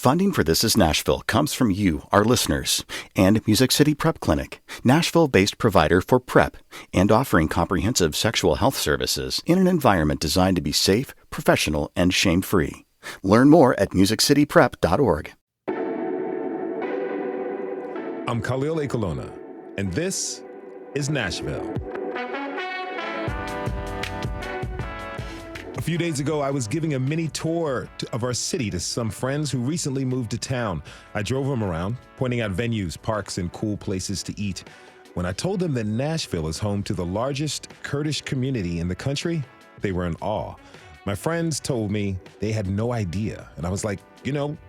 Funding for This Is Nashville comes from you, our listeners, and Music City Prep Clinic, Nashville-based provider for PrEP and offering comprehensive sexual health services in an environment designed to be safe, professional, and shame-free. Learn more at musiccityprep.org. I'm Khalil Ekulona, and this is Nashville. A few days ago, I was giving a mini tour of our city to some friends who recently moved to town. I drove them around, pointing out venues, parks, and cool places to eat. When I told them that Nashville is home to the largest Kurdish community in the country, they were in awe. My friends told me they had no idea, and I was like,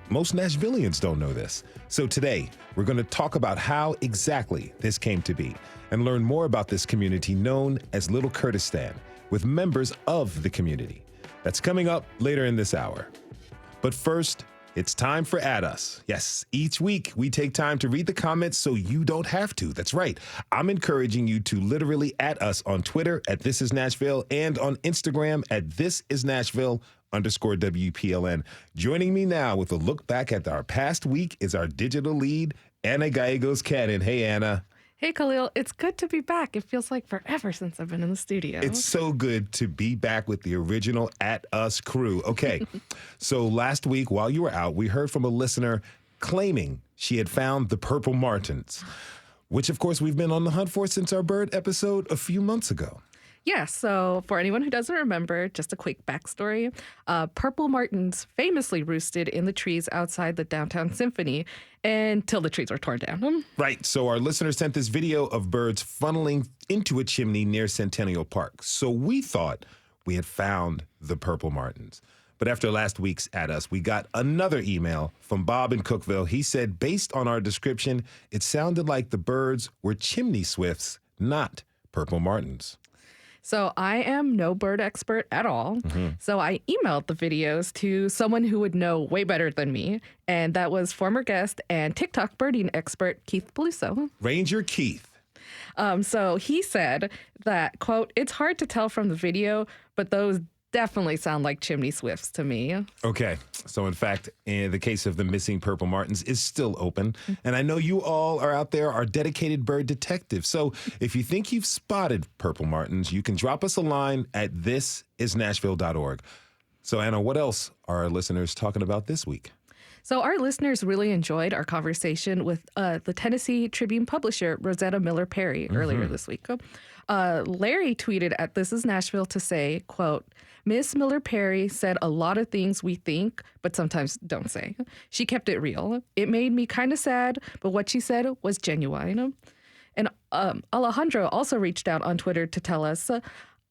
most Nashvillians don't know this. So today, we're going to talk about how exactly this came to be and learn more about this community known as Little Kurdistan, with members of the community. That's coming up later in this hour. But first, it's time for At Us. Yes, each week we take time to read the comments so you don't have to. That's right. I'm encouraging you to literally at us on Twitter at This Is Nashville and on Instagram at ThisIsNashville_WPLN. Joining me now with a look back at our past week is our digital lead, Anna Gallegos-Cannon. Hey, Anna. Hey, Khalil. It's good to be back. It feels like forever since I've been in the studio. It's so good to be back with the original At Us crew. Okay, so last week while you were out, we heard from a listener claiming she had found the Purple Martins, which, of course, we've been on the hunt for since our bird episode a few months ago. Yeah, so for anyone who doesn't remember, just a quick backstory. Purple martins famously roosted in the trees outside the downtown symphony until the trees were torn down. Right, so our listener sent this video of birds funneling into a chimney near Centennial Park. So we thought we had found the Purple Martins. But after last week's At Us, we got another email from Bob in Cookville. He said, based on our description, it sounded like the birds were chimney swifts, not Purple Martins. So I am no bird expert at all. So I emailed the videos to someone who would know way better than me. And that was former guest and TikTok birding expert Keith Peluso. Ranger Keith. So he said that, quote, it's hard to tell from the video, but those definitely sound like chimney swifts to me. Okay. So, in fact, the case of the missing Purple Martins is still open. And I know you all are out there are dedicated bird detectives. So if you think you've spotted Purple Martins, you can drop us a line at thisisnashville.org. So, Anna, what else are our listeners talking about this week? So our listeners really enjoyed our conversation with the Tennessee Tribune publisher, Rosetta Miller Perry, earlier this week. Larry tweeted at This Is Nashville to say, quote, Miss Miller Perry said a lot of things we think, but sometimes don't say. She kept it real. It made me kind of sad, but what she said was genuine. And Alejandro also reached out on Twitter to tell us,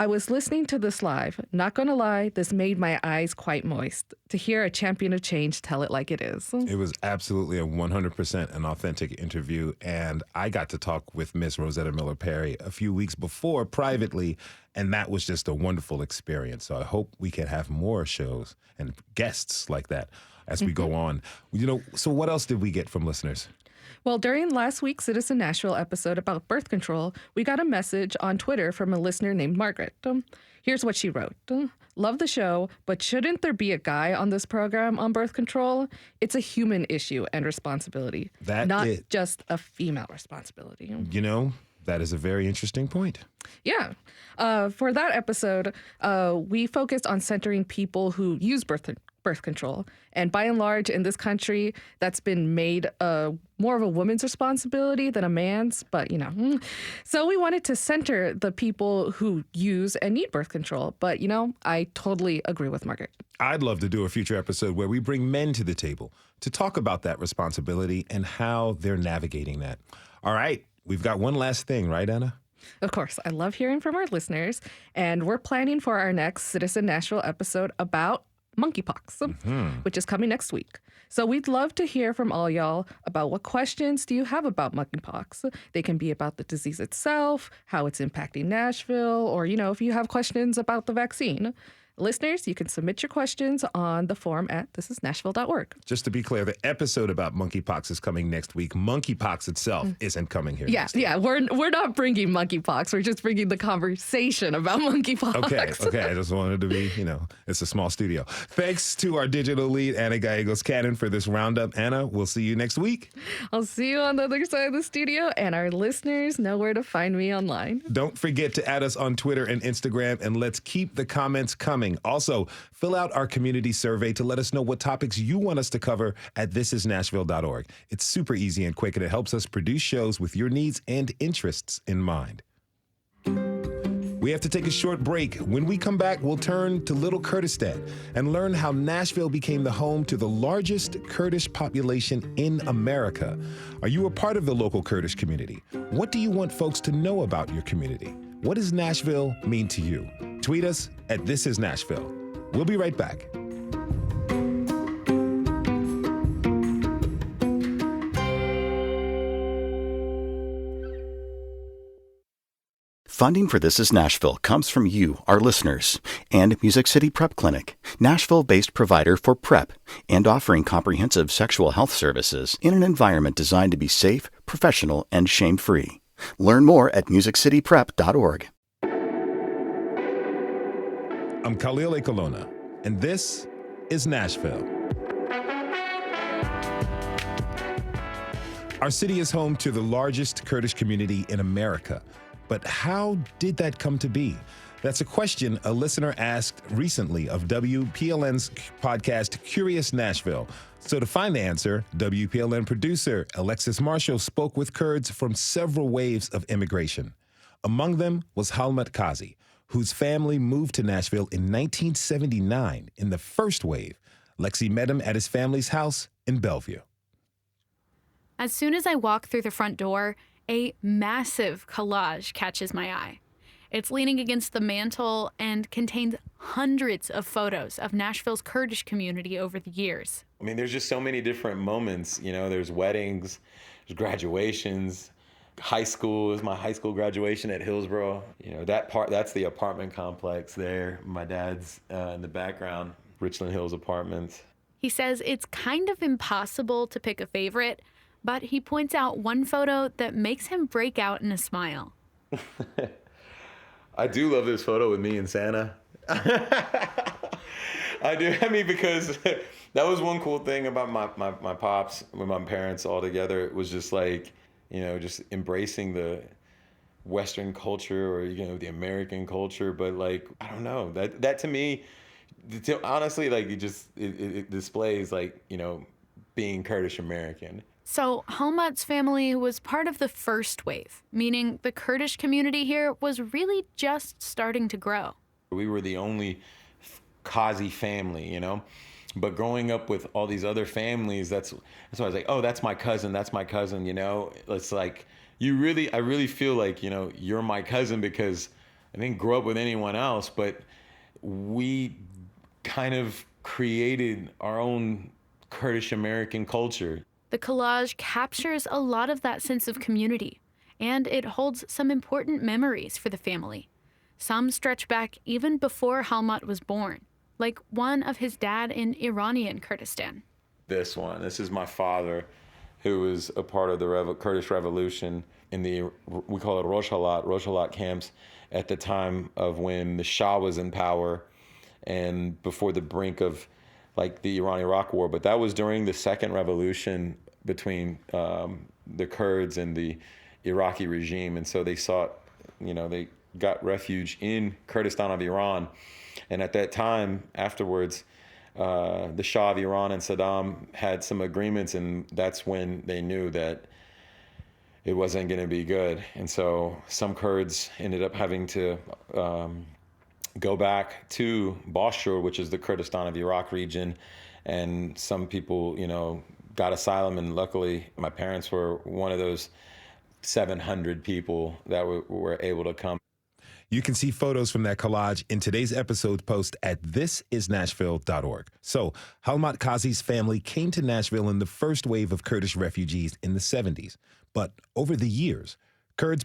I was listening to this live. Not gonna lie, this made my eyes quite moist. To hear a champion of change tell it like it is. It was absolutely a 100% an authentic interview, and I got to talk with Miss Rosetta Miller Perry a few weeks before privately, and that was just a wonderful experience. So I hope we can have more shows and guests like that as we go on. So what else did we get from listeners? Well, during last week's Citizen Nashville episode about birth control, we got a message on Twitter from a listener named Margaret. Here's what she wrote. Love the show, but shouldn't there be a guy on this program on birth control? It's a human issue and responsibility, not just a female responsibility. That is a very interesting point. Yeah. For that episode, we focused on centering people who use birth control. And by and large, in this country, that's been made more of a woman's responsibility than a man's. But, so we wanted to center the people who use and need birth control. But, I totally agree with Margaret. I'd love to do a future episode where we bring men to the table to talk about that responsibility and how they're navigating that. All right. We've got one last thing, right, Anna? Of course. I love hearing from our listeners. And we're planning for our next Citizen Nashville episode about monkeypox, which is coming next week. So we'd love to hear from all y'all about what questions do you have about monkeypox. They can be about the disease itself, how it's impacting Nashville, or, if you have questions about the vaccine. Listeners, you can submit your questions on the form at thisisnashville.org. Just to be clear, the episode about monkeypox is coming next week. Monkeypox itself isn't coming here. Yeah. We're not bringing monkeypox. We're just bringing the conversation about monkeypox. Okay. I just wanted to be, it's a small studio. Thanks to our digital lead, Anna Gallegos-Cannon, for this roundup. Anna, we'll see you next week. I'll see you on the other side of the studio, and our listeners know where to find me online. Don't forget to add us on Twitter and Instagram, and let's keep the comments coming. Also, fill out our community survey to let us know what topics you want us to cover at thisisnashville.org. It's super easy and quick, and it helps us produce shows with your needs and interests in mind. We have to take a short break. When we come back, we'll turn to Little Kurdistan and learn how Nashville became the home to the largest Kurdish population in America. Are you a part of the local Kurdish community? What do you want folks to know about your community? What does Nashville mean to you? Tweet us at This Is Nashville. We'll be right back. Funding for This Is Nashville comes from you, our listeners, and Music City Prep Clinic, Nashville-based provider for PrEP and offering comprehensive sexual health services in an environment designed to be safe, professional, and shame-free. Learn more at musiccityprep.org. I'm Khalil Ekulona, and this is Nashville. Our city is home to the largest Kurdish community in America. But how did that come to be? That's a question a listener asked recently of WPLN's podcast, Curious Nashville. So to find the answer, WPLN producer Alexis Marshall spoke with Kurds from several waves of immigration. Among them was Halmat Kazi, whose family moved to Nashville in 1979 in the first wave. Lexi met him at his family's house in Bellevue. As soon as I walk through the front door, a massive collage catches my eye. It's leaning against the mantle and contains hundreds of photos of Nashville's Kurdish community over the years. I mean, there's just so many different moments. There's weddings, there's graduations. High school is my high school graduation at Hillsborough. That's the apartment complex there. My dad's in the background, Richland Hills Apartments. He says it's kind of impossible to pick a favorite, but he points out one photo that makes him break out in a smile. I do love this photo with me and Santa. I do. Because that was one cool thing about my pops with my parents all together. It was just like, just embracing the Western culture or, the American culture. But like, I don't know, that to me, honestly, like it displays like, being Kurdish American. So Halmat's family was part of the first wave, meaning the Kurdish community here was really just starting to grow. We were the only Kazi family, but growing up with all these other families, that's why I was like, oh, that's my cousin, It's like, I really feel like, you're my cousin because I didn't grow up with anyone else, but we kind of created our own Kurdish American culture. The collage captures a lot of that sense of community, and it holds some important memories for the family. Some stretch back even before Halmat was born, like one of his dad in Iranian Kurdistan. This is my father, who was a part of the Kurdish Revolution in we call it Rojhelat camps at the time of when the Shah was in power and before the brink of like the Iran-Iraq war, but that was during the second revolution between the Kurds and the Iraqi regime. And so they sought, they got refuge in Kurdistan of Iran. And at that time, afterwards, the Shah of Iran and Saddam had some agreements, and that's when they knew that it wasn't going to be good. And so some Kurds ended up having to go back to Bashur, which is the Kurdistan of Iraq region, and some people, got asylum, and luckily my parents were one of those 700 people that were able to come. You can see photos from that collage in today's episode post at thisisnashville.org. So, Halmat Kazi's family came to Nashville in the first wave of Kurdish refugees in the 70s. But over the years, Kurds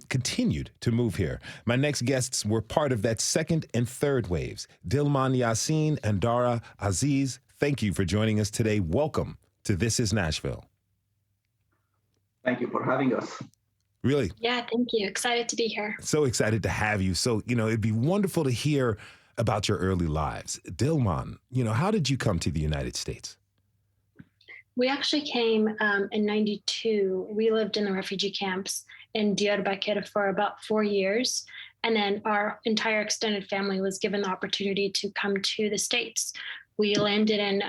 continued to move here. My next guests were part of that second and third waves. Dilman Yassin and Dara Aziz, thank you for joining us today. Welcome to This is Nashville. Thank you for having us. Really? Yeah, thank you. Excited to be here. So excited to have you. So, it'd be wonderful to hear about your early lives. Dilman, how did you come to the United States? We actually came in 92. We lived in the refugee camps in Diyarbakir for about 4 years. And then our entire extended family was given the opportunity to come to the States. We landed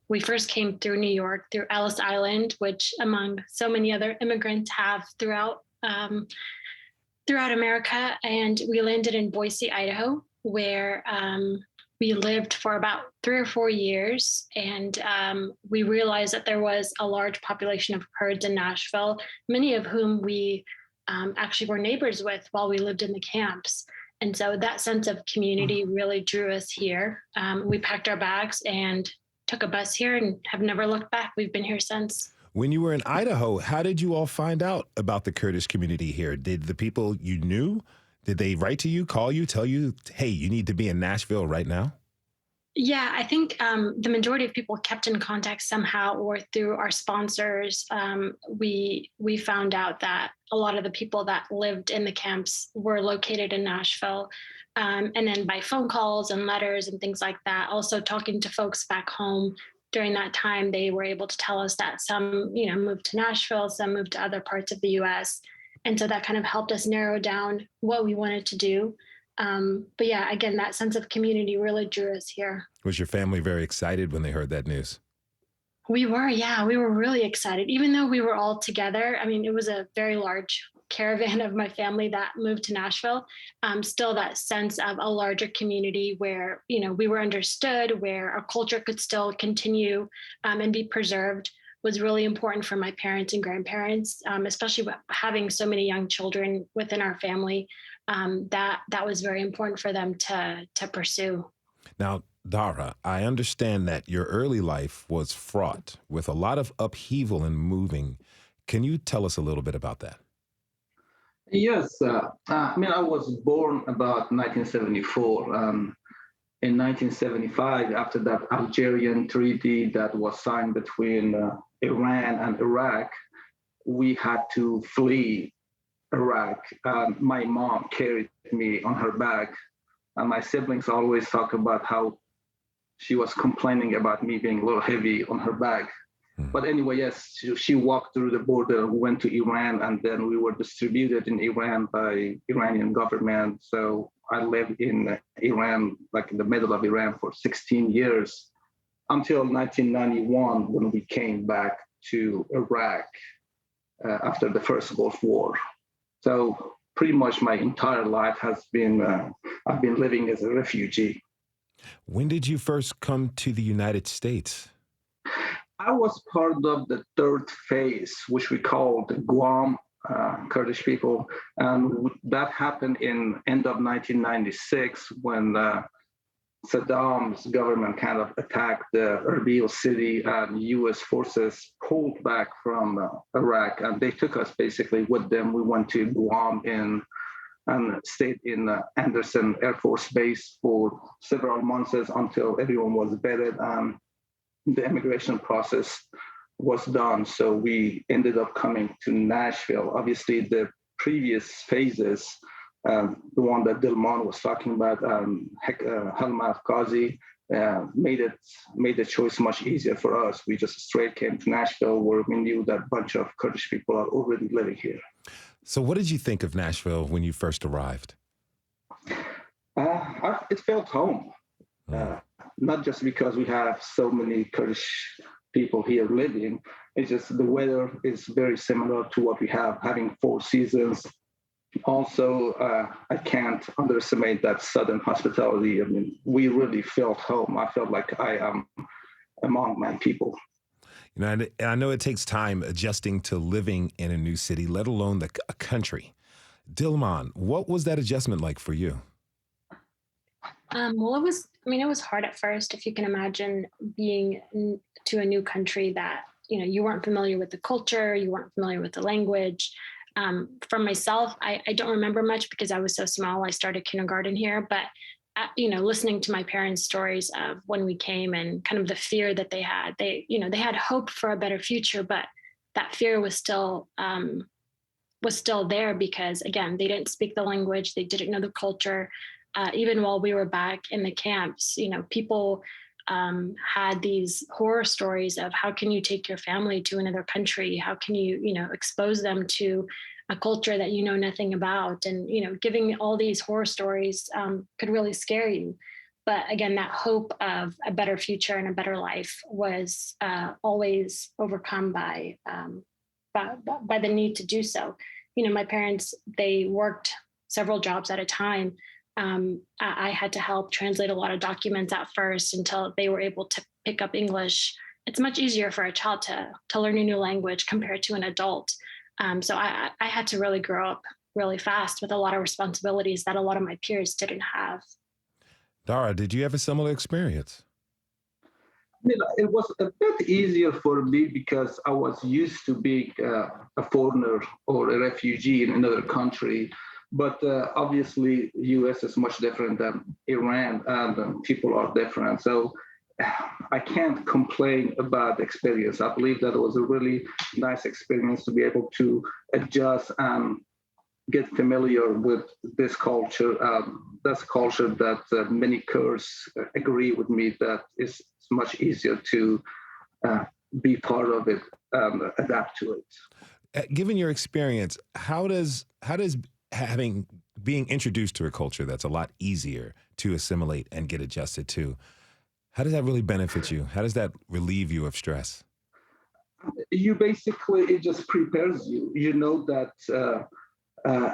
we first came through New York, through Ellis Island, which among so many other immigrants have throughout America. And we landed in Boise, Idaho, where we lived for about 3 or 4 years. And we realized that there was a large population of Kurds in Nashville, many of whom we actually were neighbors with while we lived in the camps. And so that sense of community really drew us here. We packed our bags and took a bus here and have never looked back. We've been here since. When you were in Idaho, how did you all find out about the Kurdish community here? Did the people you knew, did they write to you, call you, tell you, hey, you need to be in Nashville right now? Yeah, I think the majority of people kept in contact somehow or through our sponsors. We found out that a lot of the people that lived in the camps were located in Nashville. And then by phone calls and letters and things like that, also talking to folks back home during that time, they were able to tell us that some, moved to Nashville, some moved to other parts of the U.S. And so that kind of helped us narrow down what we wanted to do. But yeah, again, that sense of community really drew us here. Was your family very excited when they heard that news? We were really excited, even though we were all together. I mean, it was a very large caravan of my family that moved to Nashville. Still that sense of a larger community where, we were understood, where our culture could still continue and be preserved was really important for my parents and grandparents, especially having so many young children within our family. That was very important for them to pursue. Now, Dara, I understand that your early life was fraught with a lot of upheaval and moving. Can you tell us a little bit about that? Yes. I was born about 1974. In 1975, after that Algerian treaty that was signed between Iran and Iraq, we had to flee Iraq. My mom carried me on her back. My siblings always talk about how she was complaining about me being a little heavy on her back. But anyway, yes, she walked through the border, went to Iran, and then we were distributed in Iran by Iranian government. So I lived in Iran, like in the middle of Iran, for 16 years until 1991 when we came back to Iraq after the First Gulf War. So pretty much my entire life has been, I've been living as a refugee. When did you first come to the United States? I was part of the third phase, which we called Guam Kurdish people. And that happened in end of 1996 when Saddam's government kind of attacked the Erbil city and U.S. forces pulled back from Iraq. And they took us basically with them. We went to Guam and stayed in Anderson Air Force Base for several months until everyone was vetted and the immigration process was done. So we ended up coming to Nashville. Obviously, the previous phases, the one that Dilman was talking about, Helma Ghazi, made the choice much easier for us. We just straight came to Nashville where we knew that a bunch of Kurdish people are already living here. So what did you think of Nashville when you first arrived? It felt home. Not just because we have so many Kurdish people here living, it's just the weather is very similar to what we have, having 4 seasons. Also, I can't underestimate that Southern hospitality. I mean, we really felt home. I felt like I am among my people. And I know it takes time adjusting to living in a new city, let alone a country. Dilman, what was that adjustment like for you? Well, it was hard at first. If you can imagine being to a new country that, you weren't familiar with the culture, you weren't familiar with the language. For myself, I don't remember much because I was so small. I started kindergarten here, but listening to my parents' stories of when we came and kind of the fear that they had, they had hope for a better future, but that fear was still there because, again, they didn't speak the language, they didn't know the culture. Even while we were back in the camps, people had these horror stories of how can you take your family to another country? How can you, expose them to a culture that you know nothing about? And, giving all these horror stories could really scare you. But again, that hope of a better future and a better life was always overcome by the need to do so. My parents, they worked several jobs at a time. I had to help translate a lot of documents at first until they were able to pick up English. It's much easier for a child to learn a new language compared to an adult. So I had to really grow up really fast with a lot of responsibilities that a lot of my peers didn't have. Dara, did you have a similar experience? It was a bit easier for me because I was used to being a foreigner or a refugee in another country. But obviously, U.S. is much different than Iran, and people are different. So I can't complain about the experience. I believe that it was a really nice experience to be able to adjust and get familiar with this culture. That's a culture that many Kurds agree with me that it's much easier to be part of it, adapt to it. Given your experience, how does being introduced to a culture that's a lot easier to assimilate and get adjusted to, how does that really benefit you? How does that relieve you of stress? It just prepares you. You know that,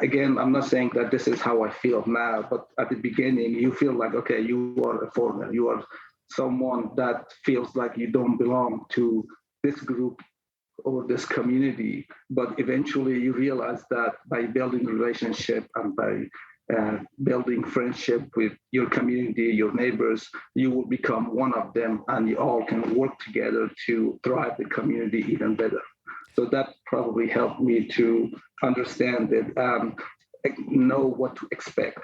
again, I'm not saying that this is how I feel now, but at the beginning, you feel like, okay, you are a foreigner. You are someone that feels like you don't belong to this group or this community. But eventually you realize that by building a relationship and by building friendship with your community, your neighbors, you will become one of them and you all can work together to drive the community even better. So that probably helped me to understand it, know what to expect.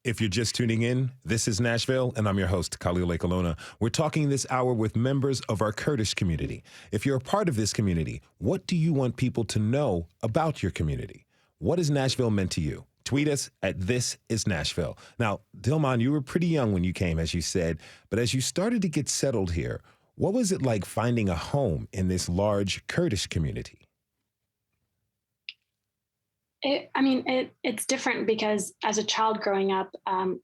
If you're just tuning in, this is Nashville, and I'm your host, Khalil Ekulona. We're talking this hour with members of our Kurdish community. If you're a part of this community, what do you want people to know about your community? What has Nashville meant to you? Tweet us at This Is Nashville. Now, Dilman, you were pretty young when you came, as you said, but as you started to get settled here, what was it like finding a home in this large Kurdish community? It's different because as a child growing up, I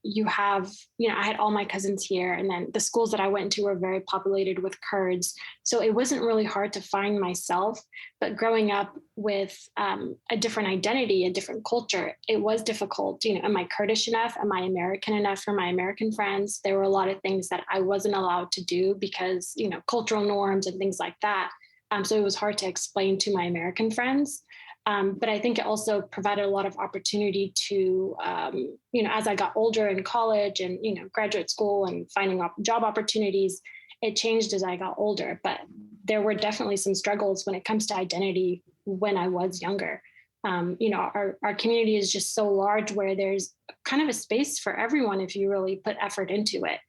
had all my cousins here, and then the schools that I went to were very populated with Kurds. So it wasn't really hard to find myself, but growing up with a different identity, a different culture, it was difficult. Am I Kurdish enough? Am I American enough for my American friends? There were a lot of things that I wasn't allowed to do because, cultural norms and things like that. So it was hard to explain to my American friends. But I think it also provided a lot of opportunity to, as I got older in college and, graduate school and finding job opportunities, it changed as I got older. But there were definitely some struggles when it comes to identity when I was younger. Our community is just so large where there's kind of a space for everyone if you really put effort into it.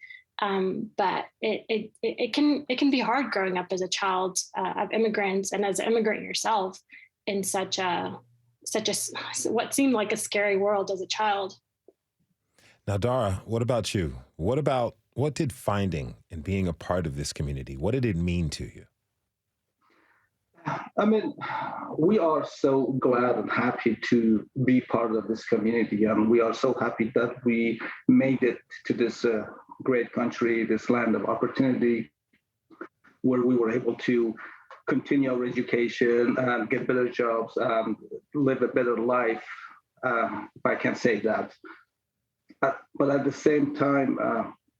But it can be hard growing up as a child of immigrants and as an immigrant yourself in such a what seemed like a scary world as a child. Now, Dara, what about you? What did finding and being a part of this community, what did it mean to you? We are so glad and happy to be part of this community, and we are so happy that we made it to this great country, this land of opportunity, where we were able to continue our education and get better jobs and live a better life, if I can say that. But at the same time,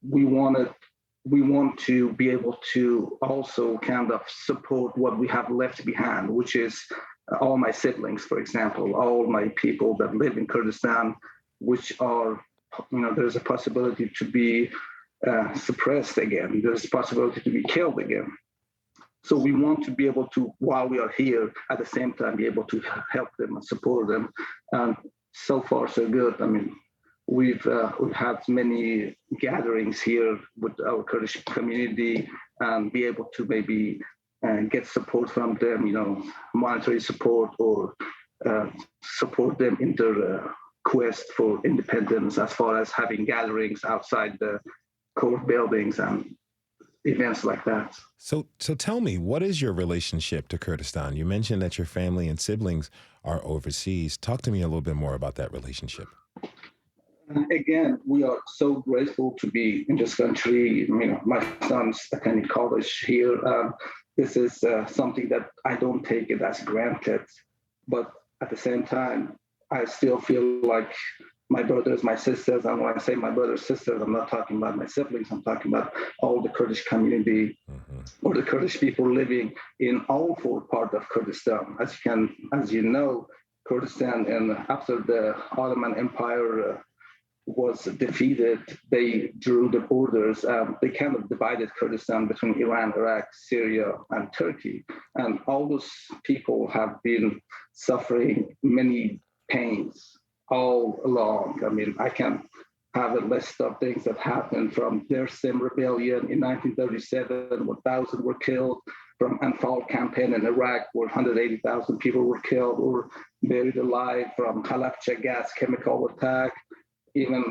we want to be able to also kind of support what we have left behind, which is all my siblings, for example, all my people that live in Kurdistan, which are, there's a possibility to be suppressed again. There's a possibility to be killed again. So we want to be able to, while we are here, at the same time, be able to help them and support them. And so far, so good. I mean, we've had many gatherings here with our Kurdish community and be able to maybe get support from them, monetary support or support them in their quest for independence, as far as having gatherings outside the court buildings and events like that. So tell me, what is your relationship to Kurdistan? You mentioned that your family and siblings are overseas. Talk to me a little bit more about that relationship. Again, we are so grateful to be in this country. My son's attending college here. This is something that I don't take it as granted, but at the same time, I still feel like my brothers, my sisters, and when I say my brothers, sisters, I'm not talking about my siblings, I'm talking about all the Kurdish community or the Kurdish people living in all four parts of Kurdistan. As you know, Kurdistan, and after the Ottoman Empire was defeated, they drew the borders. They kind of divided Kurdistan between Iran, Iraq, Syria, and Turkey. And all those people have been suffering many pains all along. I mean, I can have a list of things that happened from their Sim rebellion in 1937, where thousands were killed, from Anfal campaign in Iraq, where 180,000 people were killed or buried alive, from Halabja gas chemical attack, even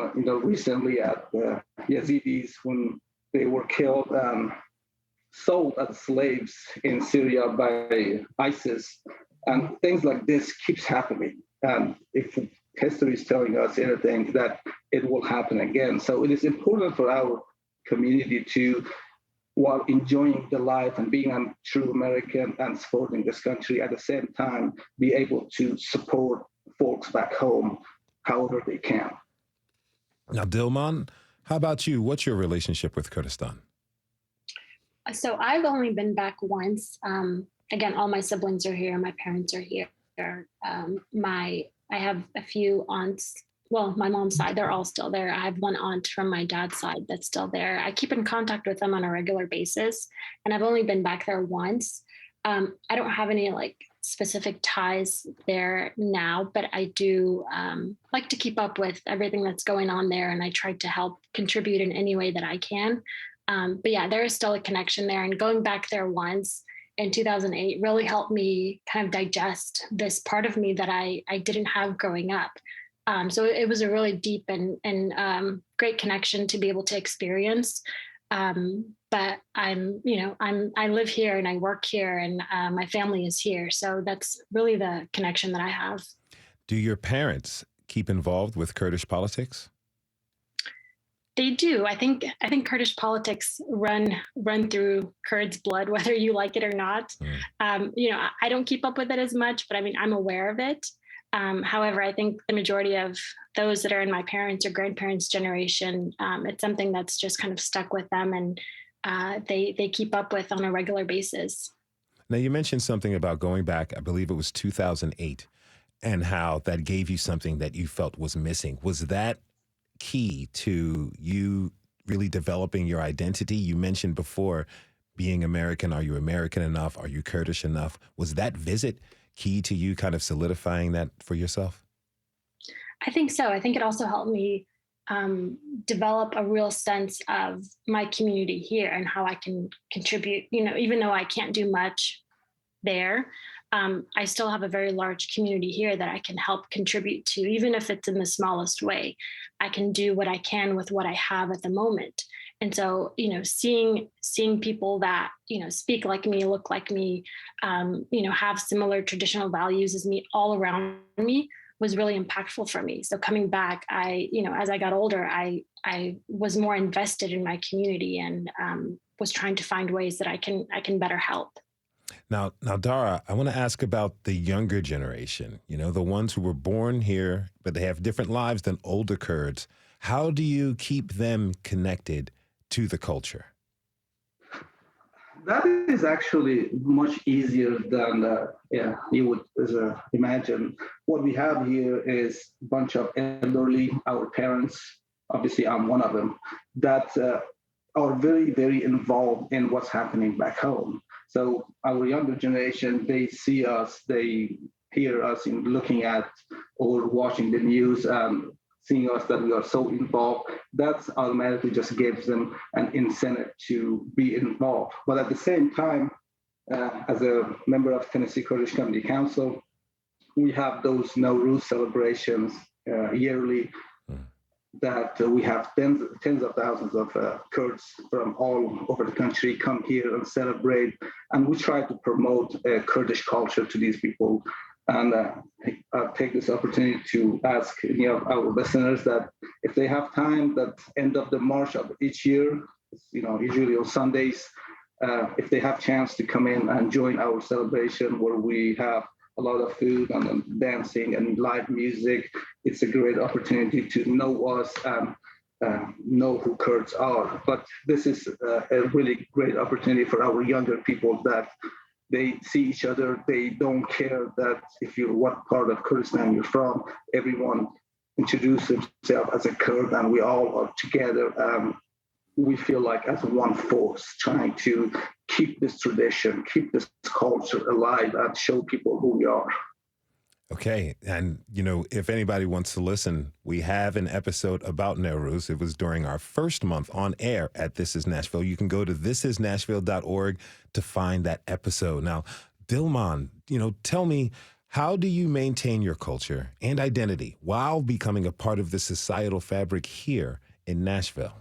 recently at the Yazidis when they were killed, sold as slaves in Syria by ISIS, and things like this keeps happening. And if history is telling us anything, that it will happen again. So it is important for our community to, while enjoying the life and being a true American and supporting this country, at the same time, be able to support folks back home however they can. Now, Dilman, how about you? What's your relationship with Kurdistan? So I've only been back once. Again, all my siblings are here. My parents are here. I have a few aunts. Well, my mom's side, they're all still there. I have one aunt from my dad's side that's still there. I keep in contact with them on a regular basis, and I've only been back there once. I don't have any specific ties there now, but I do like to keep up with everything that's going on there, and I try to help contribute in any way that I can. But yeah, there is still a connection there, and going back there once in 2008 really helped me kind of digest this part of me that I didn't have growing up. So it was a really deep and great connection to be able to experience. But I live here and I work here, and my family is here. So that's really the connection that I have. Do your parents keep involved with Kurdish politics? They do. I think Kurdish politics run through Kurds' blood, whether you like it or not. I don't keep up with it as much, but I mean, I'm aware of it. However, I think the majority of those that are in my parents' or grandparents' generation, it's something that's just kind of stuck with them, and they keep up with on a regular basis. Now, you mentioned something about going back, I believe it was 2008, and how that gave you something that you felt was missing. Was that key to you really developing your identity? You mentioned before being American. Are you American enough? Are you Kurdish enough? Was that visit key to you kind of solidifying that for yourself? I think so. I think it also helped me develop a real sense of my community here and how I can contribute. Even though I can't do much there, I still have a very large community here that I can help contribute to, even if it's in the smallest way. I can do what I can with what I have at the moment. And so, seeing people that, speak like me, look like me, have similar traditional values as me all around me was really impactful for me. So coming back, as I got older, I was more invested in my community and was trying to find ways that I can better help. Now, Dara, I want to ask about the younger generation, the ones who were born here, but they have different lives than older Kurds. How do you keep them connected to the culture? That is actually much easier than you would imagine. What we have here is a bunch of elderly, our parents, obviously I'm one of them, that are very, very involved in what's happening back home. So our younger generation, they see us, they hear us in looking at or watching the news, seeing us that we are so involved. That automatically just gives them an incentive to be involved. But at the same time, as a member of Tennessee Kurdish Community Council, we have those Nowruz celebrations yearly that we have tens of thousands of Kurds from all over the country come here and celebrate. And we try to promote Kurdish culture to these people. And I'll take this opportunity to ask any of our listeners that if they have time, that end of the March of each year, usually on Sundays, if they have chance to come in and join our celebration where we have a lot of food and dancing and live music. It's a great opportunity to know us and know who Kurds are. But this is a really great opportunity for our younger people that they see each other. They don't care that what part of Kurdistan you're from. Everyone introduces himself as a Kurd and we all are together. We feel like as one force trying to keep this tradition, keep this culture alive and show people who we are. Okay. And, if anybody wants to listen, we have an episode about Nowruz. It was during our first month on air at This Is Nashville. You can go to thisisnashville.org to find that episode. Now, Dilman, tell me, how do you maintain your culture and identity while becoming a part of the societal fabric here in Nashville?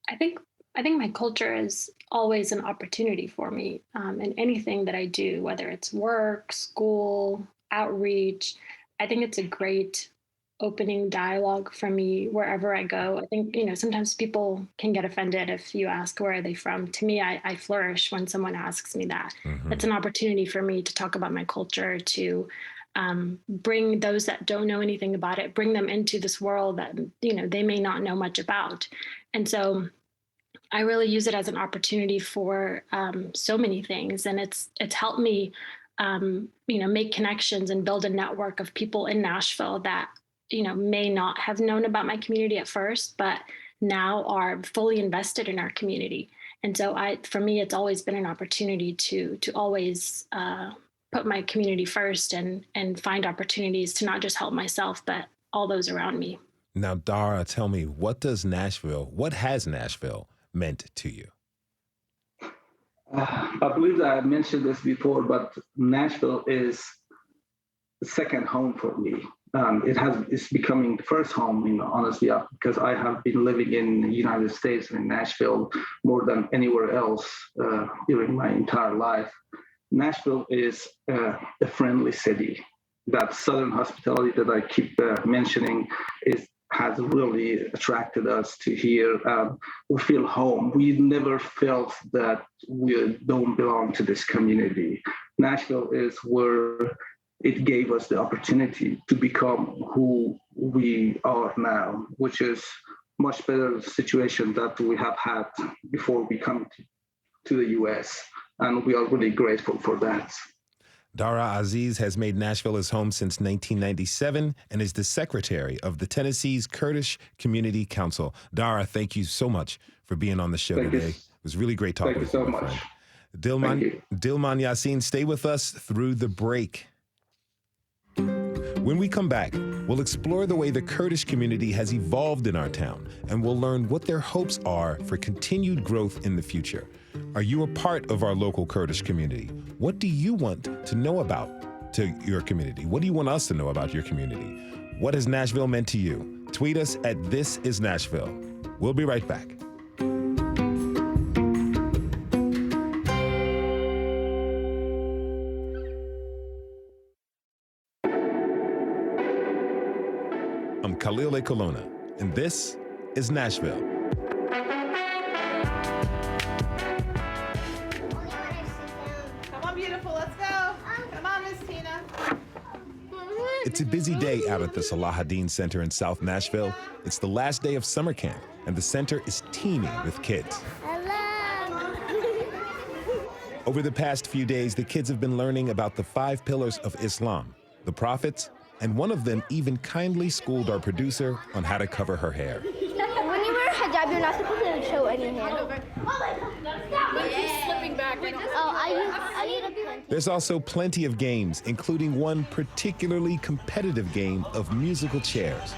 I think my culture is always an opportunity for me in anything that I do, whether it's work, school, outreach. I think it's a great opening dialogue for me wherever I go. I think, sometimes people can get offended if you ask where are they from. To me, I flourish when someone asks me that. Mm-hmm. It's an opportunity for me to talk about my culture, to bring those that don't know anything about it, bring them into this world that, they may not know much about. And so I really use it as an opportunity for so many things. And it's helped me, make connections and build a network of people in Nashville that, may not have known about my community at first, but now are fully invested in our community. And so for me, it's always been an opportunity to always put my community first and find opportunities to not just help myself, but all those around me. Now, Dara, tell me, what has Nashville meant to you? I believe that I mentioned this before, but Nashville is the second home for me. It's becoming the first home, honestly, because I have been living in the United States and in Nashville more than anywhere else during my entire life. Nashville is a friendly city. That Southern hospitality that I keep mentioning has really attracted us to here. We feel home. We never felt that we don't belong to this community. Nashville is where it gave us the opportunity to become who we are now, which is much better situation that we have had before we come to the U.S. And we are really grateful for that. Dara Aziz has made Nashville his home since 1997 and is the secretary of the Tennessee's Kurdish Community Council. Dara, thank you so much for being on the show today. It was really great talking with you, my friend. Dilman Yassin, stay with us through the break. When we come back, we'll explore the way the Kurdish community has evolved in our town, and we'll learn what their hopes are for continued growth in the future. Are you a part of our local Kurdish community? What do you want to know about to your community? What do you want us to know about your community? What has Nashville meant to you? Tweet us at This Is Nashville. We'll be right back. I'm Khalil Ekulona, and this is Nashville. Come on, beautiful, let's go. Come on, Miss Tina. It's a busy day out at the Salahuddin Center in South Nashville. It's the last day of summer camp, and the center is teeming with kids. Hello. Over the past few days, the kids have been learning about the 5 pillars of Islam, the prophets, and one of them even kindly schooled our producer on how to cover her hair. When you wear a hijab, you're not supposed to show any hair. When you're slipping lean back. I need a pen. There's also plenty of games, including one particularly competitive game of musical chairs.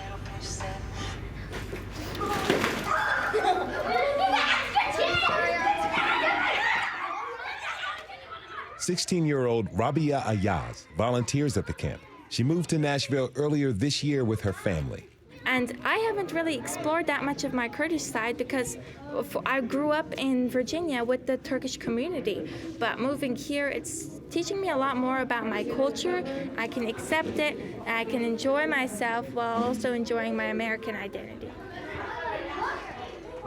16-year-old Rabia Ayaz volunteers at the camp. She moved to Nashville earlier this year with her family. And I haven't really explored that much of my Kurdish side because I grew up in Virginia with the Turkish community. But moving here, it's teaching me a lot more about my culture. I can accept it, and I can enjoy myself while also enjoying my American identity.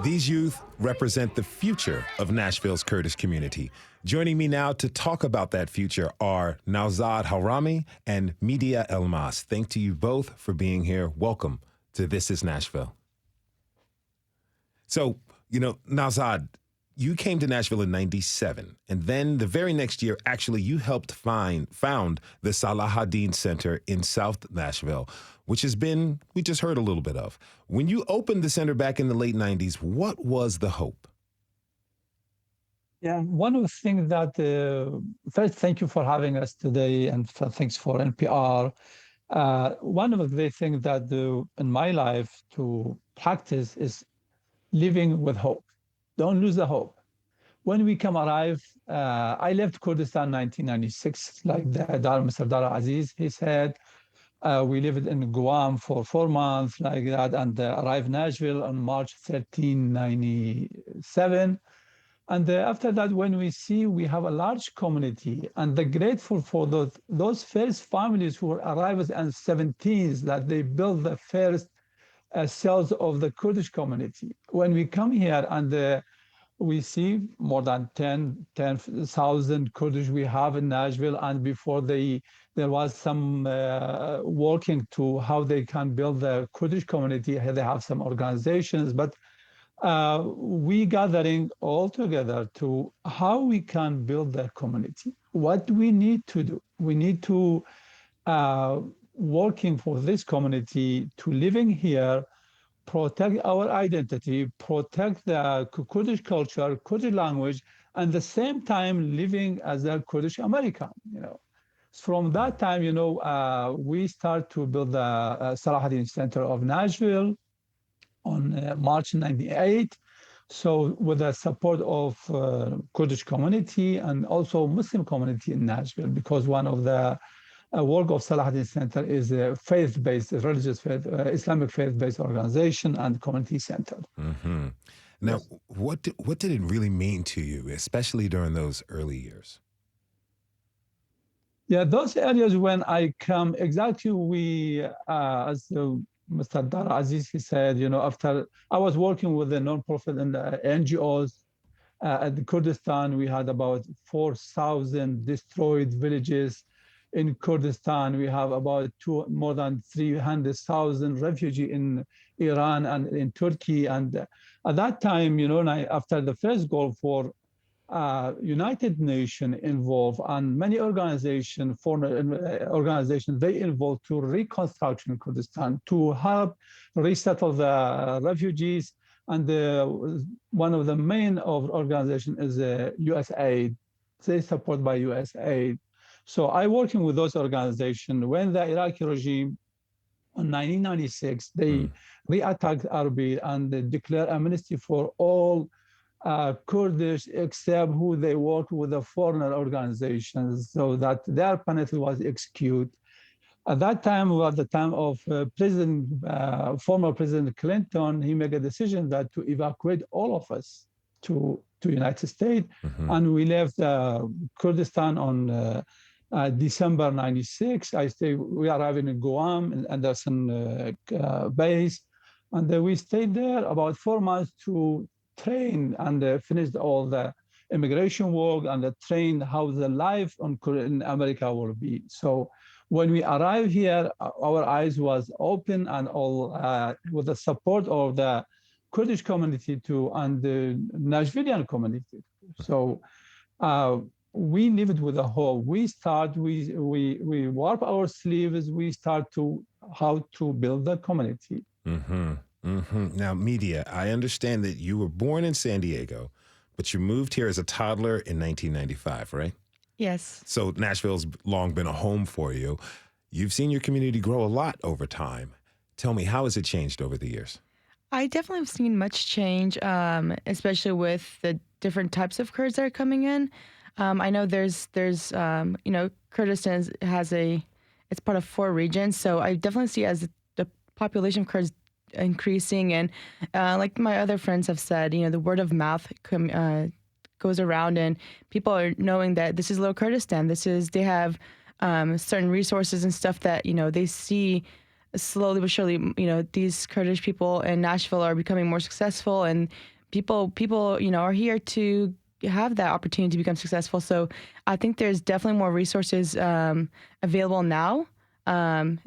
These youth represent the future of Nashville's Kurdish community. Joining me now to talk about that future are Nawzad Harami and Media Elmas. Thank to you both for being here. Welcome to This is Nashville. So, Nawzad, you came to Nashville in 97, and then the very next year, actually, you helped found the Salahuddin Center in South Nashville, which has been, we just heard a little bit of. When you opened the center back in the late 90s, what was the hope? Yeah, one of the things that, first, thank you for having us today, and thanks for NPR. One of the things that in my life to practice is living with hope. Don't lose the hope. When we arrive, I left Kurdistan in 1996, like Mr. Dara Aziz, he said. We lived in Guam for 4 months, like that, and arrived Nashville on March 13, 97. And after that, when we have a large community, and they're grateful for those first families who arrived in the 70s, that they built the first cells of the Kurdish community. When we come here and we see more than 10,000 Kurdish we have in Nashville, and before there was some working to how they can build the Kurdish community. They have some organizations, but we gathering all together to how we can build the community. What we need to do, we need to working for this community to living here, protect our identity, protect the Kurdish culture, Kurdish language, and at the same time living as a Kurdish American. From that time, we start to build the Salahuddin Center of Nashville on March 98. So with the support of Kurdish community and also Muslim community in Nashville, because one of the work of Salahuddin Center is a faith-based, religious faith, Islamic faith-based organization and community center. Mm-hmm. Now, what did it really mean to you, especially during those early years? Yeah, those areas when I come, exactly as Mr. Dara Aziz, he said, after I was working with the nonprofit and the NGOs at the Kurdistan, we had about 4,000 destroyed villages. In Kurdistan, we have about more than 300,000 refugees in Iran and in Turkey. And at that time, after the first Gulf War, United Nations involved and many organizations, foreign organizations, they involved to reconstruction in Kurdistan to help resettle the refugees. And one of the main organizations is USAID. They support by USAID. So I working with those organizations. When the Iraqi regime in 1996, they re-attacked Erbil and they declared amnesty for all Kurdish, except who they work with the foreign organizations, so that their penalty was executed. At that time, at the time of former President Clinton, he made a decision that to evacuate all of us to United States, and we left Kurdistan on December 96. We arrived in Guam, in Anderson base, and we stayed there about 4 months to train and finished all the immigration work and train how the life in America will be. So when we arrived here, our eyes was open and all with the support of the Kurdish community too and the Nashvillian community. So we lived with a hope. We warp our sleeves. We start to how to build the community. Now, Media, I understand that you were born in San Diego, but you moved here as a toddler in 1995, right? Yes. So Nashville's long been a home for you. You've seen your community grow a lot over time. Tell me, how has it changed over the years? I definitely have seen much change, especially with the different types of Kurds that are coming in. I know there's Kurdistan it's part of 4 regions, so I definitely see as the population of Kurds increasing, and like my other friends have said, the word of mouth goes around, and people are knowing that this is Little Kurdistan. They have certain resources and stuff that they see slowly but surely. These Kurdish people in Nashville are becoming more successful, and people are here to have that opportunity to become successful. So I think there's definitely more resources available now.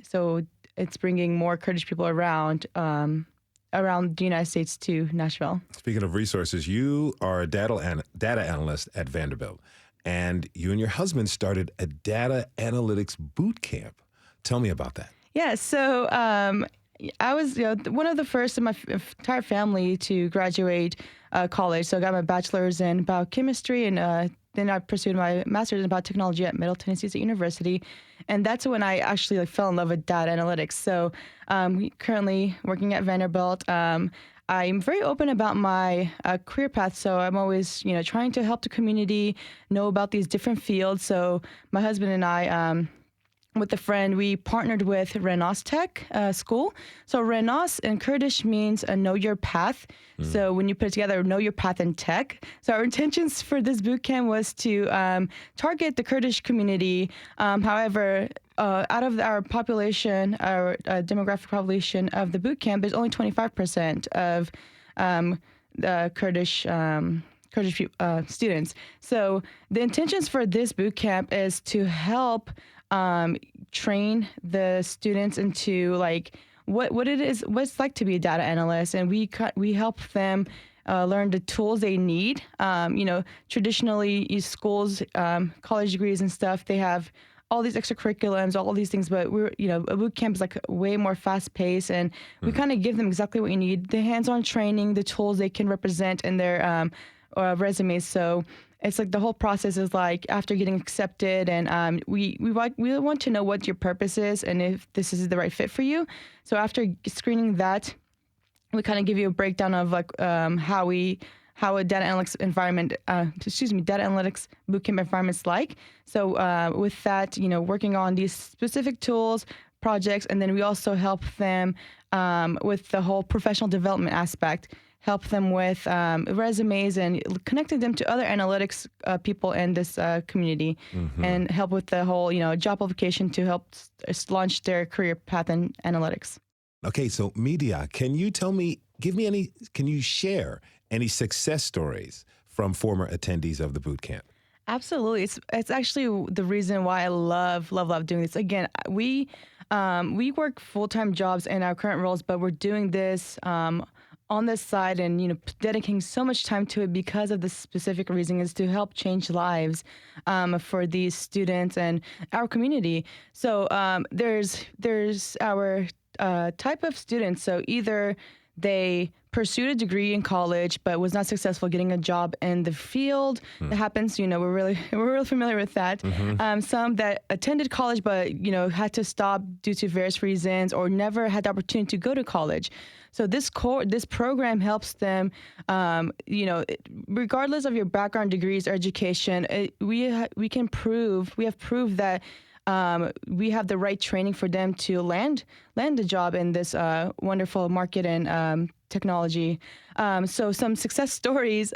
So it's bringing more Kurdish people around the United States to Nashville. Speaking of resources, you are a data analyst at Vanderbilt, and you and your husband started a data analytics boot camp. Tell me about that. Yeah, so I was one of the first in my entire family to graduate college. So I got my bachelor's in biochemistry, and then I pursued my master's in biotechnology at Middle Tennessee State University. And that's when I actually fell in love with data analytics. So currently working at Vanderbilt. I'm very open about my career path, so I'm always, trying to help the community know about these different fields. So my husband and I, with a friend, we partnered with Renas Tech School. So Renas in Kurdish means know your path. So when you put it together, know your path in tech. So our intentions for this boot camp was to target the Kurdish community. However, out of our population, our demographic population of the boot camp, there's only 25% of the Kurdish students. So the intentions for this boot camp is to help train the students into what it's like to be a data analyst, and we help them learn the tools they need. Traditionally, schools, college degrees and stuff, they have all these extracurriculums, all these things, but a boot camp is way more fast paced, and we kind of give them exactly what you need: the hands-on training, the tools they can represent in their resumes. So it's the whole process is after getting accepted, and we want to know what your purpose is and if this is the right fit for you. So after screening that, we kind of give you a breakdown of how a data analytics bootcamp environment's like. So with that, working on these specific tools, projects, and then we also help them with the whole professional development aspect. Help them with resumes and connecting them to other analytics people in this community, and help with the whole, job application to help launch their career path in analytics. Okay, so Media, can you share any success stories from former attendees of the boot camp? Absolutely. It's actually the reason why I love doing this. Again, we work full-time jobs in our current roles, but we're doing this on this side and, dedicating so much time to it because of the specific reason is to help change lives for these students and our community. So there's our type of students. So either they pursued a degree in college but was not successful getting a job in the field. It happens, we're really familiar with that. Some that attended college but, had to stop due to various reasons or never had the opportunity to go to college. So this program helps them, regardless of your background, degrees, or education, we have proved that we have the right training for them to land a job in this wonderful market and technology. So some success stories.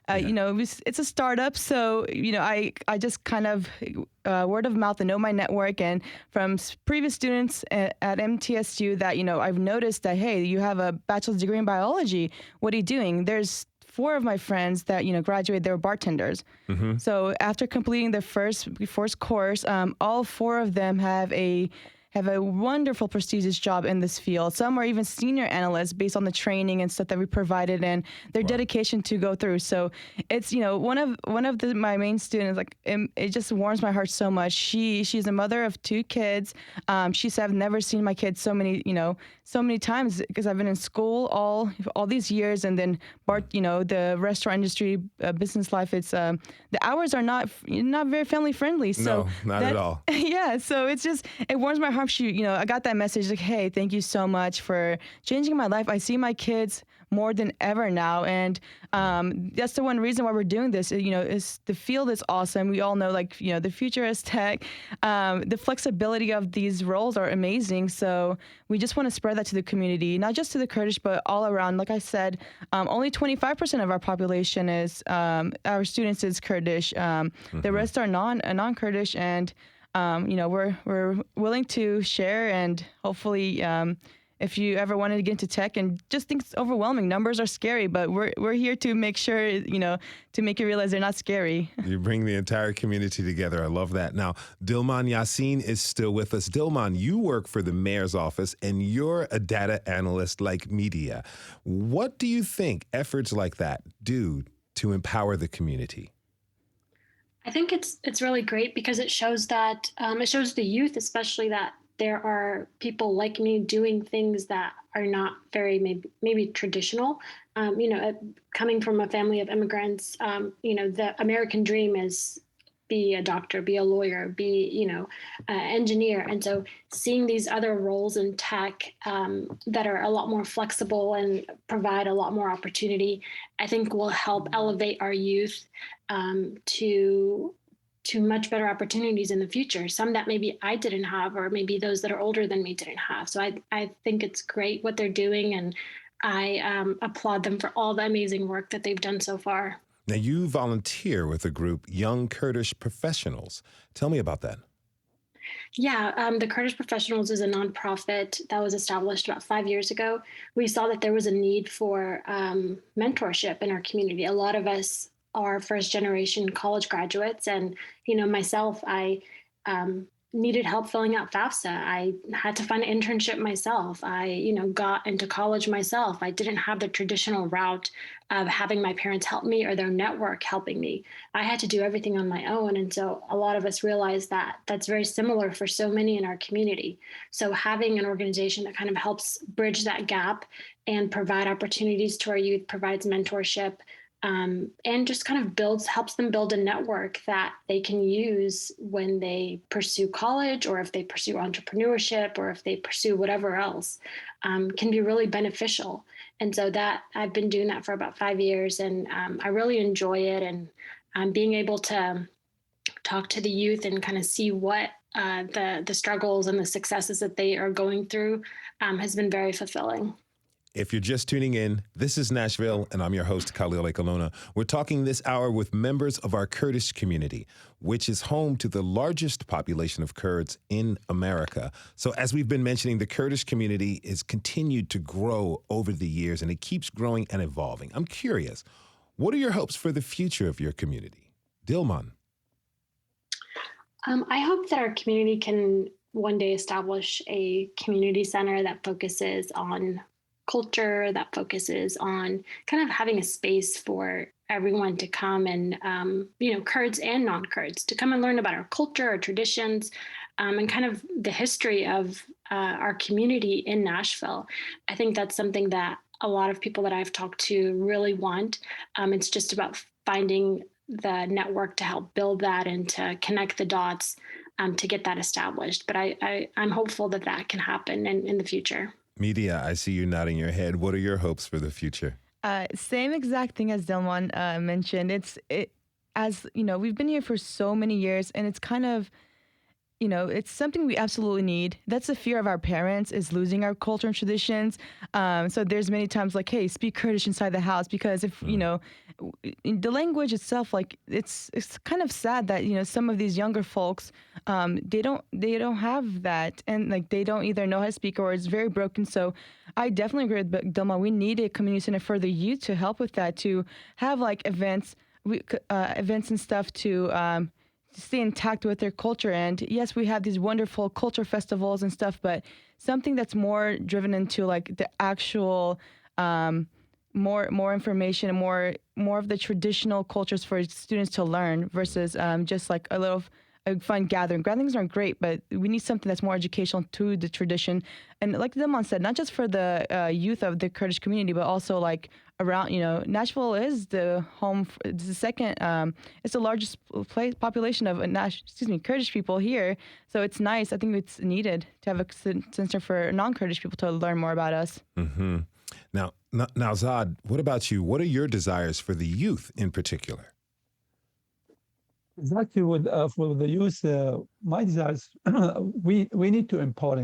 It's a startup, so I just kind of word of mouth and know my network, and from previous students at MTSU that I've noticed that, hey, you have a bachelor's degree in biology. What are you doing? There's 4 of my friends that graduated. They were bartenders. So after completing their first course, all 4 of them have have a wonderful, prestigious job in this field. Some are even senior analysts based on the training and stuff that we provided and their dedication to go through. So it's, one of my main students, like, it just warms my heart so much. She's a mother of 2 kids. She said, I've never seen my kids so many times because I've been in school all these years, and then the restaurant industry, business life, it's the hours are not very family friendly. So no, not at all. Yeah, so it warms my heart. I got that message like, hey, thank you so much for changing my life. I see my kids more than ever now, and that's the one reason why we're doing this. Is the field is awesome. We all know, the future is tech. The flexibility of these roles are amazing. So we just want to spread that to the community, not just to the Kurdish, but all around. Like I said, only 25% of our population is our students is Kurdish. The rest are non-Kurdish, and we're willing to share, and hopefully. If you ever wanted to get into tech and just think it's overwhelming, numbers are scary, but we're here to make sure, to make you realize they're not scary. You bring the entire community together. I love that. Now, Dilman Yassin is still with us. Dilman, you work for the mayor's office and you're a data analyst like Media. What do you think efforts like that do to empower the community? I think it's really great because it shows that it shows the youth, especially, that there are people like me doing things that are not very maybe traditional. Coming from a family of immigrants, the American dream is be a doctor, be a lawyer, be, an engineer. And so seeing these other roles in tech that are a lot more flexible and provide a lot more opportunity, I think will help elevate our youth to much better opportunities in the future, some that maybe I didn't have, or maybe those that are older than me didn't have. So I think it's great what they're doing, and I applaud them for all the amazing work that they've done so far. Now, you volunteer with the group Young Kurdish Professionals. Tell me about that. Yeah, the Kurdish Professionals is a nonprofit that was established about 5 years ago. We saw that there was a need for mentorship in our community. A lot of us are first-generation college graduates, and myself, I needed help filling out FAFSA. I had to find an internship myself. I got into college myself. I didn't have the traditional route of having my parents help me or their network helping me. I had to do everything on my own, and so a lot of us realized that that's very similar for so many in our community. So having an organization that kind of helps bridge that gap and provide opportunities to our youth, provides mentorship, and just kind of helps them build a network that they can use when they pursue college, or if they pursue entrepreneurship, or if they pursue whatever else, can be really beneficial. And so that I've been doing that for about 5 years, and I really enjoy it. And being able to talk to the youth and kind of see what the struggles and the successes that they are going through has been very fulfilling. If you're just tuning in, this is Nashville, and I'm your host, Khalil Ekulona. We're talking this hour with members of our Kurdish community, which is home to the largest population of Kurds in America. So as we've been mentioning, the Kurdish community has continued to grow over the years, and it keeps growing and evolving. I'm curious, what are your hopes for the future of your community? Dilman. I hope that our community can one day establish a community center that focuses on culture, that focuses on kind of having a space for everyone to come and, Kurds and non-Kurds, to come and learn about our culture, our traditions, and kind of the history of our community in Nashville. I think that's something that a lot of people that I've talked to really want. It's just about finding the network to help build that and to connect the dots to get that established. But I'm hopeful that that can happen in the future. Media, I see you nodding your head. What are your hopes for the future? Same exact thing as Dilman mentioned. We've been here for so many years, and it's kind of, it's something we absolutely need. That's the fear of our parents, is losing our culture and traditions. So there's many times like, hey, speak Kurdish inside the house, because if, the language itself, like it's kind of sad that, some of these younger folks, they don't have that, and like they don't either know how to speak, or it's very broken. So I definitely agree with Dilma. We need a community center for the youth to help with that, to have like events and stuff stay intact with their culture. And yes, we have these wonderful culture festivals and stuff, but something that's more driven into like the actual more information and more of the traditional cultures for students to learn versus just like a fun gathering. Gatherings aren't great, but we need something that's more educational to the tradition. And like Dilman said, not just for the youth of the Kurdish community, but also like around, Nashville is the home, it's the second, it's the largest population of Kurdish people here. So it's nice. I think it's needed to have a center for non-Kurdish people to learn more about us. Mm-hmm. Now, Zad, what about you? What are your desires for the youth in particular? Exactly, for the youth, my desires, we need to empower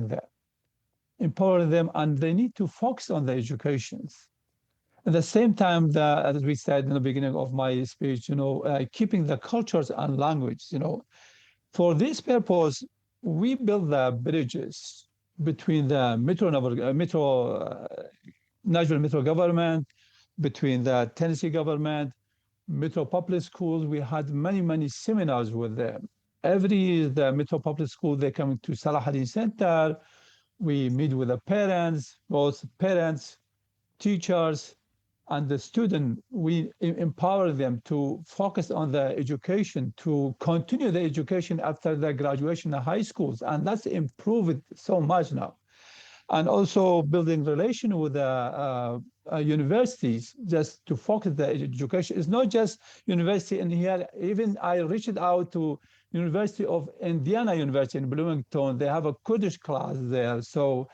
them, and they need to focus on their educations. At the same time, as we said in the beginning of my speech, keeping the cultures and language. For this purpose, we build the bridges between the Nashville Metro government, between the Tennessee government, Metro Public Schools. We had many seminars with them. The Metro Public School, they come to Salahuddin Center. We meet with the parents, both parents, teachers, and the student. We empower them to focus on the education, to continue the education after the graduation of high schools. And that's improved so much now. And also building relation with the universities, just to focus the education. It's not just university in here. Even I reached out to University of Indiana University in Bloomington. They have a Kurdish class there. So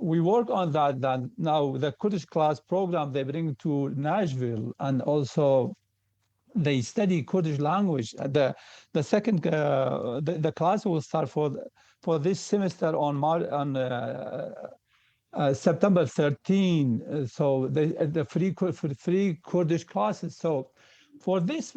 we work on that. Then now the Kurdish class program they bring to Nashville, and also they study Kurdish language. The second the class will start for this semester on September 13. So the free Kurdish classes. So for this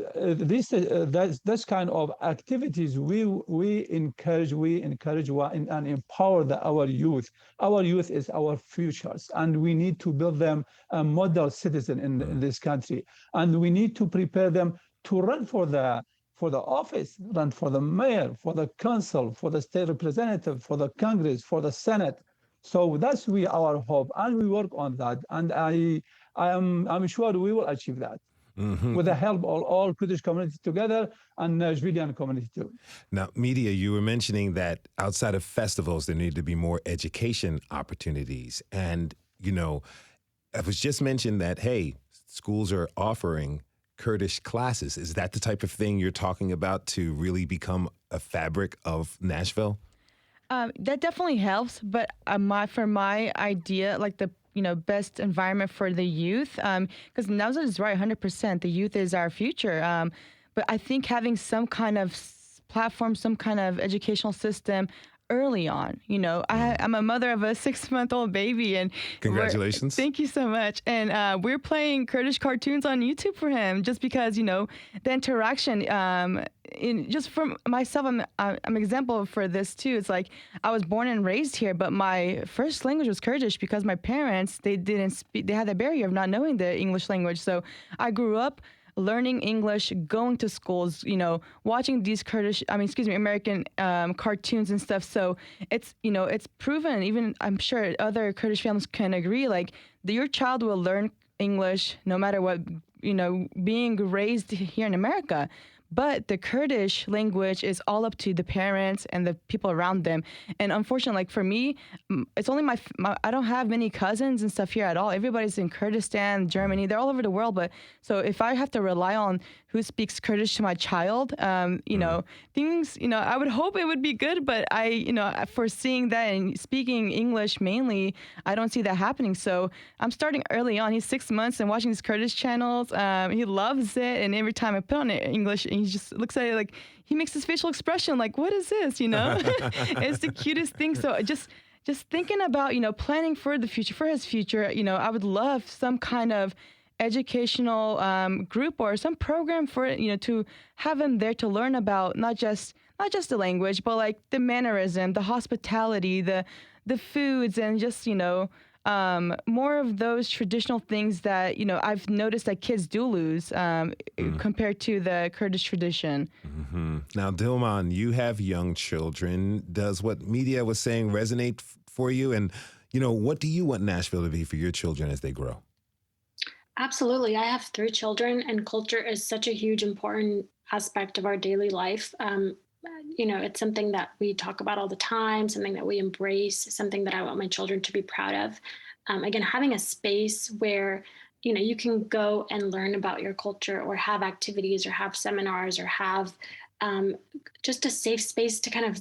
kind of activities, we encourage and empower our youth. Our youth is our futures, and we need to build them a model citizen in this country. And we need to prepare them to run for the office, run for the mayor, for the council, for the state representative, for the Congress, for the Senate. So that's our hope, and we work on that. And I'm sure we will achieve that. Mm-hmm. With the help of all Kurdish communities together and Nashvillian community too. Now, Media, you were mentioning that outside of festivals, there need to be more education opportunities. And, it was just mentioned that, hey, schools are offering Kurdish classes. Is that the type of thing you're talking about to really become a fabric of Nashville? That definitely helps. But for my idea, like the best environment for the youth, because Nawzat is right, 100%. The youth is our future. But I think having some kind of platform, some kind of educational system early on, I'm a mother of a 6-month-old baby, and congratulations. Thank you so much. And we're playing Kurdish cartoons on YouTube for him, just because the interaction. Just from myself, I'm an example for this too. It's like I was born and raised here, but my first language was Kurdish because my parents they didn't speak. They had the barrier of not knowing the English language. So I grew up learning English, going to schools, watching these American cartoons and stuff. So it's proven. Even I'm sure other Kurdish families can agree. Like your child will learn English no matter what. Being raised here in America. But the Kurdish language is all up to the parents and the people around them. And unfortunately, like for me, it's only my I don't have many cousins and stuff here at all. Everybody's in Kurdistan, Germany. They're all over the world. But so if I have to rely on who speaks Kurdish to my child, things, I would hope it would be good. But foreseeing that and speaking English mainly, I don't see that happening. So I'm starting early on. He's 6 months and watching these Kurdish channels. He loves it. And every time I put on English, he just looks at it like he makes this facial expression like, what is this? It's the cutest thing. So just thinking about, planning for the future, for his future, I would love some kind of educational group or some program for to have him there to learn about not just the language, but like the mannerism, the hospitality, the foods, and just more of those traditional things that, I've noticed that kids do lose compared to the Kurdish tradition. Mm-hmm. Now, Dilman, you have young children. Does what media was saying resonate for you? And, what do you want Nashville to be for your children as they grow? Absolutely. I have 3 children, and culture is such a huge, important aspect of our daily life. It's something that we talk about all the time, something that we embrace, something that I want my children to be proud of. Again, having a space where, you can go and learn about your culture, or have activities, or have seminars, or have just a safe space to kind of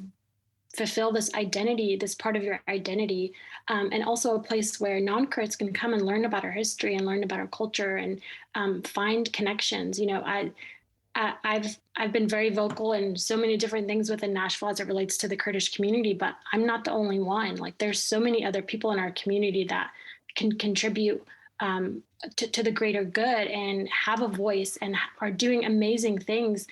fulfill this identity, this part of your identity, and also a place where non-Kurds can come and learn about our history and learn about our culture and find connections. I've been very vocal in so many different things within Nashville as it relates to the Kurdish community, but I'm not the only one. Like, there's so many other people in our community that can contribute to the greater good and have a voice and are doing amazing things.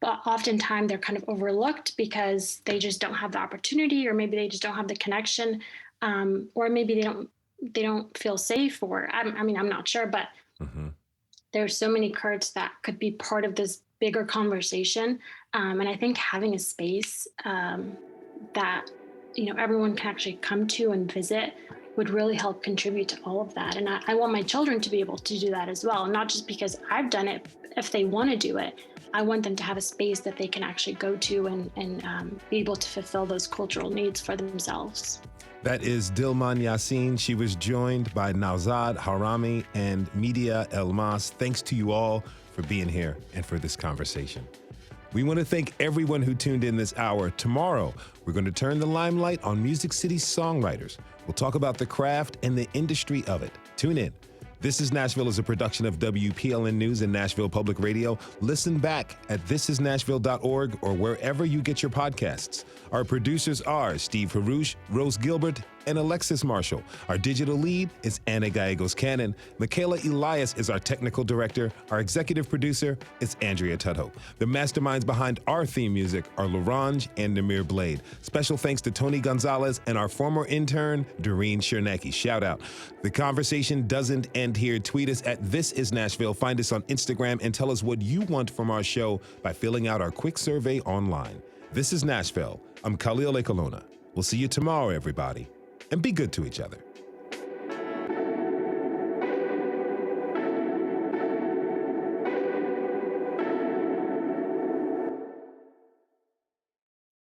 But oftentimes they're kind of overlooked because they just don't have the opportunity, or maybe they just don't have the connection, or maybe they don't feel safe, or I'm not sure, but there's so many Kurds that could be part of this bigger conversation. And I think having a space that, everyone can actually come to and visit would really help contribute to all of that. And I want my children to be able to do that as well. Not just because I've done it, if they want to do it, I want them to have a space that they can actually go to and be able to fulfill those cultural needs for themselves. That is Dilman Yassin. She was joined by Nawzad Harami and Media Elmas. Thanks to you all for being here and for this conversation. We want to thank everyone who tuned in this hour. Tomorrow, we're going to turn the limelight on Music City's songwriters. We'll talk about the craft and the industry of it. Tune in. This is Nashville is a production of WPLN News and Nashville Public Radio. Listen back at thisisnashville.org or wherever you get your podcasts. Our producers are Steve Harouche, Rose Gilbert, and Alexis Marshall. Our digital lead is Anna Gallegos-Cannon. Michaela Elias is our technical director. Our executive producer is Andrea Tudhope. The masterminds behind our theme music are Larange and Namir Blade. Special thanks to Tony Gonzalez and our former intern, Doreen Chernecki. Shout out. The conversation doesn't end here. Tweet us at This Is Nashville. Find us on Instagram and tell us what you want from our show by filling out our quick survey online. This is Nashville. I'm Khalil Ekulona. We'll see you tomorrow, everybody. And be good to each other.